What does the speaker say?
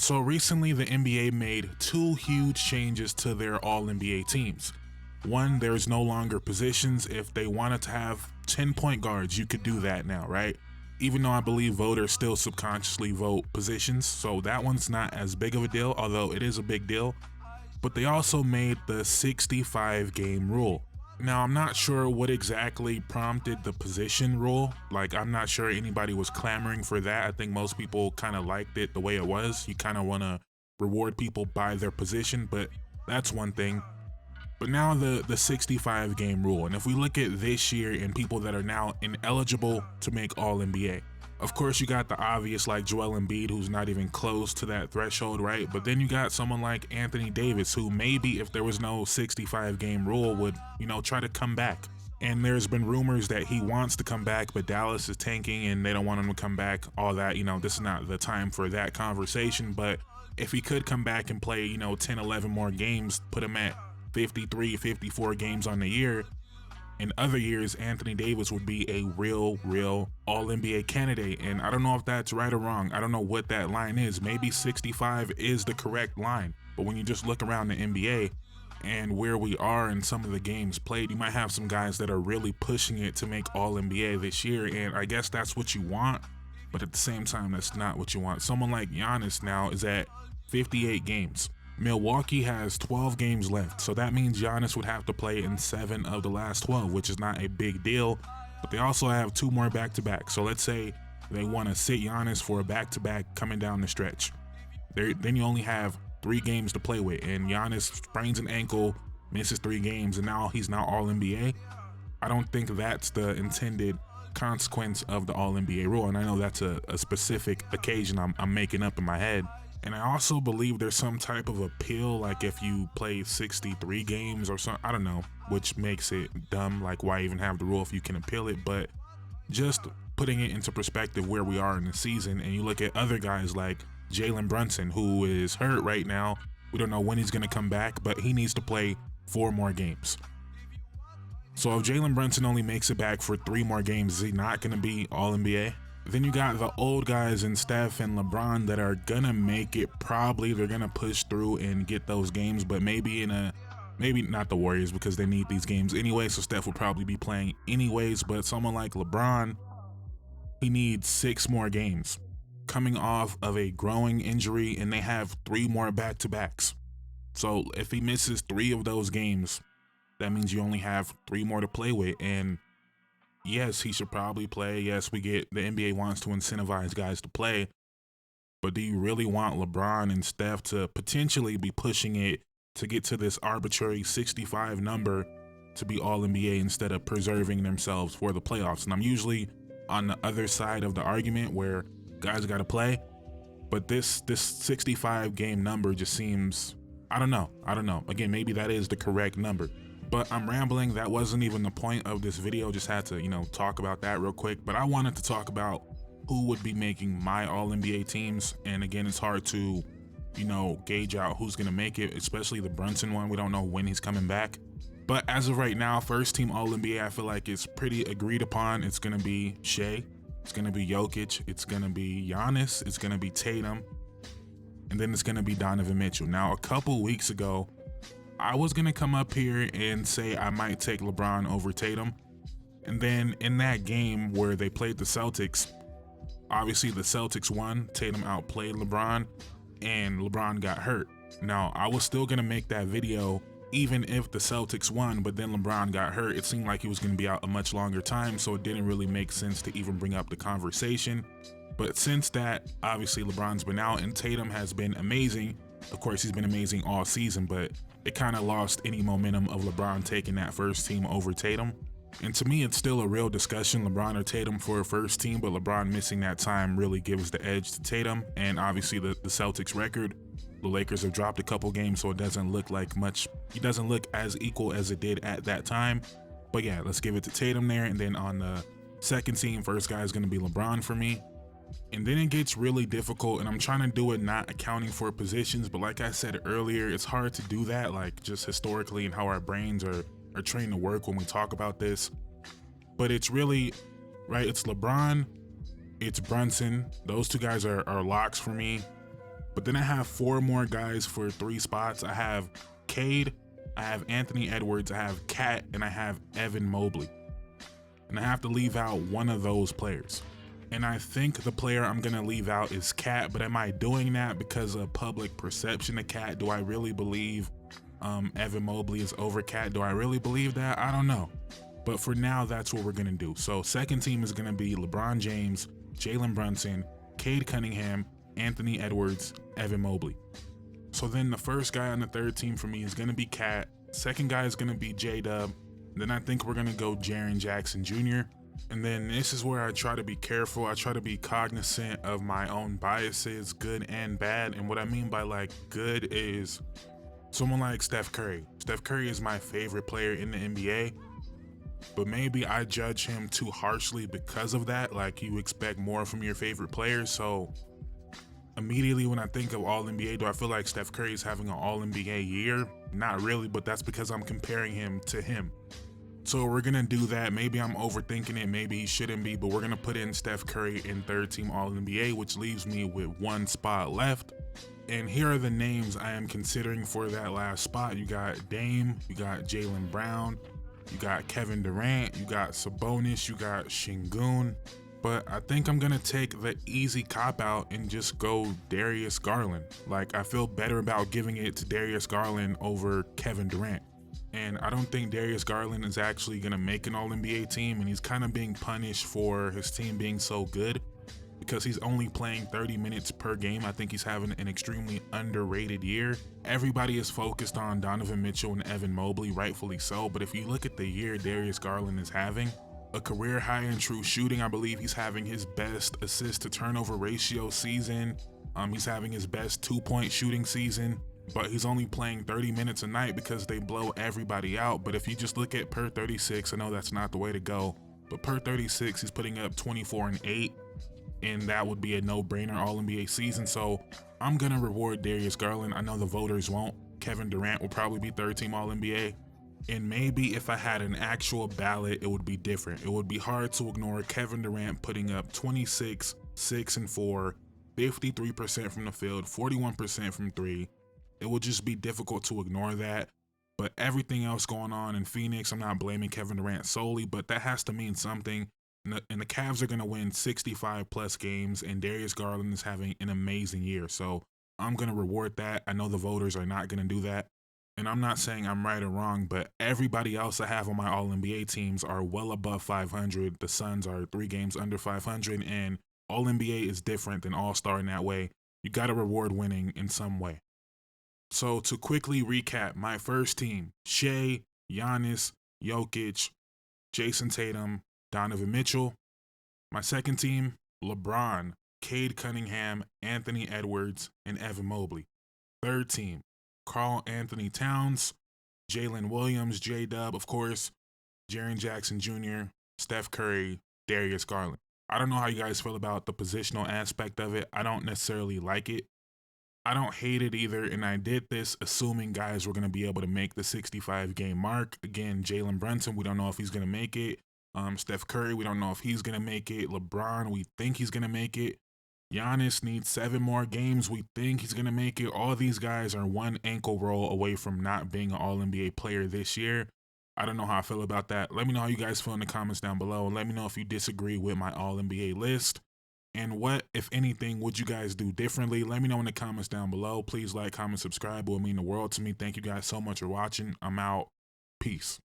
So recently the NBA made two huge changes to their All-NBA teams. One, there's no longer positions. If they wanted to have 10 point guards, you could do that now, right? Even though I believe voters still subconsciously vote positions, so that one's not as big of a deal, although it is a big deal. But they also made the 65 game rule. Now, I'm not sure what exactly prompted the position rule. Like, I'm not sure anybody was clamoring for that. I think most people kind of liked it the way it was. You kind of want to reward people by their position, but that's one thing. But now the 65 game rule, and if we look at this year and people that are now ineligible to make All-NBA, of course you got the obvious like Joel Embiid, who's not even close to that threshold, right? But then you got someone like Anthony Davis, who maybe if there was no 65 game rule would, try to come back. And there's been rumors that he wants to come back, but Dallas is tanking and they don't want him to come back, all that, this is not the time for that conversation. But if he could come back and play, 10, 11 more games, put him at 53, 54 games on the year. In other years, Anthony Davis would be a real All-NBA candidate. And I don't know if that's right or wrong. I don't know what that line is. Maybe 65 is the correct line. But when you just look around the NBA and where we are in some of the games played, you might have some guys that are really pushing it to make All-NBA this year. And I guess that's what you want. But at the same time, that's not what you want. Someone like Giannis now is at 58 games. Milwaukee has 12 games left, so that means Giannis would have to play in 7 of the last 12, which is not a big deal, but they also have 2 more back-to-back. So let's say they want to sit Giannis for a back-to-back coming down the stretch. Then you only have 3 games to play with, and Giannis sprains an ankle, misses 3 games, and now he's not All-NBA. I don't think that's the intended consequence of the All-NBA rule, and I know that's a specific occasion I'm making up in my head. And I also believe there's some type of appeal, like if you play 63 games or something, I don't know, which makes it dumb, like why even have the rule if you can appeal it. But just putting it into perspective where we are in the season, and you look at other guys like Jalen Brunson, who is hurt right now. We don't know when he's gonna come back, but he needs to play 4 more games. So if Jalen Brunson only makes it back for 3 more games, is he not gonna be All-NBA? Then you got the old guys in Steph and LeBron that are gonna make it. Probably they're gonna push through and get those games, but maybe not the Warriors because they need these games anyway, so Steph will probably be playing anyways. But someone like LeBron, he needs 6 more games coming off of a growing injury, and they have 3 more back-to-backs. So if he misses 3 of those games, that means you only have 3 more to play with. And yes, he should probably play. Yes, the NBA wants to incentivize guys to play, but do you really want LeBron and Steph to potentially be pushing it to get to this arbitrary 65 number to be All-NBA instead of preserving themselves for the playoffs? And I'm usually on the other side of the argument where guys got to play, but this 65 game number just seems, I don't know. Again, maybe that is the correct number. But I'm rambling. That wasn't even the point of this video. Just had to, talk about that real quick. But I wanted to talk about who would be making my All-NBA teams. And again, it's hard to, gauge out who's going to make it, especially the Brunson one. We don't know when he's coming back. But as of right now, first team All-NBA, I feel like it's pretty agreed upon. It's going to be Shea. It's going to be Jokic. It's going to be Giannis. It's going to be Tatum. And then it's going to be Donovan Mitchell. Now, a couple weeks ago, I was gonna come up here and say I might take LeBron over Tatum. And then in that game where they played the Celtics, obviously the Celtics won, Tatum outplayed LeBron, and LeBron got hurt. Now, I was still gonna make that video even if the Celtics won, but then LeBron got hurt. It seemed like he was gonna be out a much longer time, so it didn't really make sense to even bring up the conversation. But since that, obviously LeBron's been out and Tatum has been amazing. Of course, he's been amazing all season, but it kind of lost any momentum of LeBron taking that first team over Tatum. And to me, it's still a real discussion, LeBron or Tatum for a first team, but LeBron missing that time really gives the edge to Tatum. And obviously the Celtics record, the Lakers have dropped a couple games, so it doesn't look like much. He doesn't look as equal as it did at that time. But yeah, let's give it to Tatum there. And then on the second team, first guy is going to be LeBron for me. And then it gets really difficult, and I'm trying to do it not accounting for positions, but like I said earlier, it's hard to do that, like just historically and how our brains are trained to work when we talk about this. But it's really, right, it's LeBron, it's Brunson. Those 2 guys are locks for me. But then I have 4 more guys for 3 spots. I have Cade, I have Anthony Edwards, I have Cat, and I have Evan Mobley. And I have to leave out one of those players. And I think the player I'm gonna leave out is Cat, but am I doing that because of public perception of Cat? Do I really believe Evan Mobley is over Cat? Do I really believe that? I don't know. But for now, that's what we're gonna do. So second team is gonna be LeBron James, Jalen Brunson, Cade Cunningham, Anthony Edwards, Evan Mobley. So then the first guy on the third team for me is gonna be Cat. Second guy is gonna be J-Dub. Then I think we're gonna go Jaren Jackson Jr. And then this is where I try to be careful. I try to be cognizant of my own biases, good and bad. And what I mean by like good is someone like Steph Curry. Steph Curry is my favorite player in the NBA, but maybe I judge him too harshly because of that. Like, you expect more from your favorite players. So immediately when I think of All-NBA, do I feel like Steph Curry is having an All-NBA year? Not really, but that's because I'm comparing him to him. So we're gonna do that. Maybe I'm overthinking it, maybe he shouldn't be, but we're gonna put in Steph Curry in third team All-NBA, which leaves me with 1 spot left. And here are the names I am considering for that last spot. You got Dame, you got Jaylen Brown, you got Kevin Durant, you got Sabonis, you got Şengün. But I think I'm gonna take the easy cop out and just go Darius Garland. Like, I feel better about giving it to Darius Garland over Kevin Durant. And I don't think Darius Garland is actually gonna make an All-NBA team, and he's kind of being punished for his team being so good because he's only playing 30 minutes per game. I think he's having an extremely underrated year. Everybody is focused on Donovan Mitchell and Evan Mobley, rightfully so, but if you look at the year Darius Garland is having, a career high in true shooting. I believe he's having his best assist to turnover ratio season. He's having his best 2-point shooting season, but he's only playing 30 minutes a night because they blow everybody out. But if you just look at per 36, I know that's not the way to go, but per 36, he's putting up 24 and 8, and that would be a no-brainer All-NBA season. So I'm gonna reward Darius Garland. I know the voters won't. Kevin Durant will probably be third team All-NBA. And maybe if I had an actual ballot, it would be different. It would be hard to ignore Kevin Durant putting up 26, 6 and 4, 53% from the field, 41% from 3. It would just be difficult to ignore that. But everything else going on in Phoenix, I'm not blaming Kevin Durant solely, but that has to mean something. And the Cavs are going to win 65 plus games, and Darius Garland is having an amazing year. So I'm going to reward that. I know the voters are not going to do that. And I'm not saying I'm right or wrong, but everybody else I have on my All-NBA teams are well above 500. The Suns are 3 games under 500, and All-NBA is different than All-Star in that way. You got to reward winning in some way. So to quickly recap, my first team: Shea, Giannis, Jokic, Jason Tatum, Donovan Mitchell. My second team: LeBron, Cade Cunningham, Anthony Edwards, and Evan Mobley. Third team: Karl Anthony Towns, Jalen Williams, J-Dub, of course, Jaren Jackson Jr., Steph Curry, Darius Garland. I don't know how you guys feel about the positional aspect of it. I don't necessarily like it. I don't hate it either, and I did this assuming guys were going to be able to make the 65-game mark. Again, Jalen Brunson, we don't know if he's going to make it. Steph Curry, we don't know if he's going to make it. LeBron, we think he's going to make it. Giannis needs 7 more games. We think he's going to make it. All these guys are 1 ankle roll away from not being an All-NBA player this year. I don't know how I feel about that. Let me know how you guys feel in the comments down below, and let me know if you disagree with my All-NBA list. And what, if anything, would you guys do differently? Let me know in the comments down below. Please like, comment, subscribe. It would mean the world to me. Thank you guys so much for watching. I'm out. Peace.